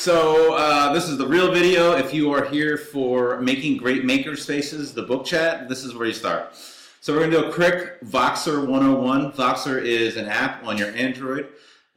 So this is the real video. If you are here for making great makerspaces, the book chat, this is where you start. So we're going to do a quick Voxer 101. Voxer is an app on your Android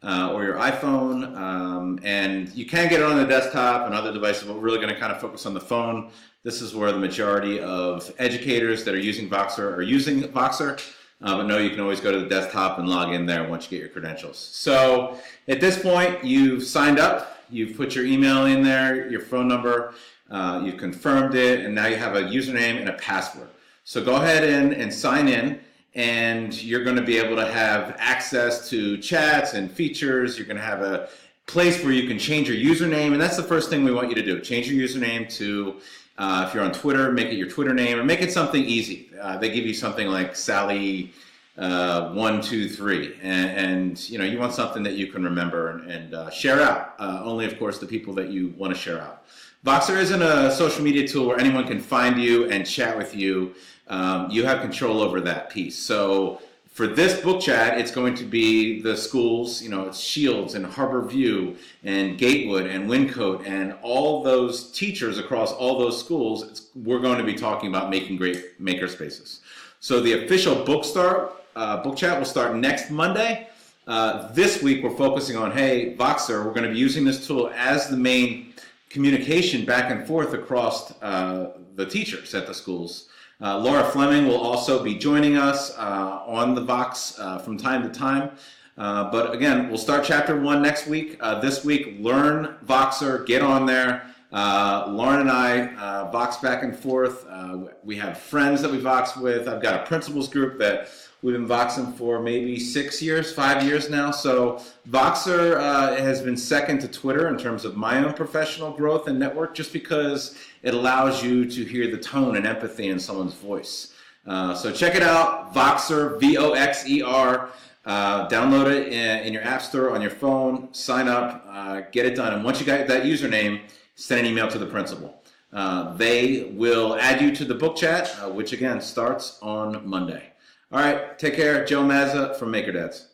or your iPhone, and you can get it on the desktop and other devices, but we're really going to kind of focus on the phone. This is where the majority of educators that are using Voxer are using Voxer. But no, you can always go to the desktop and log in there once you get your credentials. So at this point, you've signed up. You've put your email in there, your phone number, you've confirmed it, and now you have a username and a password. So go ahead and sign in, and you're going to be able to have access to chats and features. You're going to have a place where you can change your username, and that's the first thing we want you to do. Change your username to, if you're on Twitter, make it your Twitter name, or make it something easy. They give you something like Sally 123, and you know, you want something that you can remember and share out. Only, of course, the people that you want to share out. Voxer isn't a social media tool where anyone can find you and chat with you. You have control over that piece. So for this book chat, it's going to be the schools, you know, it's Shields and Harborview and Gatewood and Wyncote and all those teachers across all those schools. We're going to be talking about making great makerspaces. So the official book chat will start next Monday. This week we're focusing on, hey, Voxer, we're going to be using this tool as the main communication back and forth across the teachers at the schools. Laura Fleming will also be joining us on the Vox from time to time. But again, we'll start chapter 1 next week. This week, learn Voxer, get on there. Lauren and I Vox back and forth. We have friends that we Vox with. I've got a principals group that we've been Voxing for maybe 6 years, 5 years now. So Voxer has been second to Twitter in terms of my own professional growth and network, just because it allows you to hear the tone and empathy in someone's voice. So check it out, Voxer, V-O-X-E-R. Download it in your app store on your phone, sign up, get it done. And once you got that username, send an email to the principal. They will add you to the book chat, which again starts on Monday. All right, take care. Joe Mazza from Maker Dads.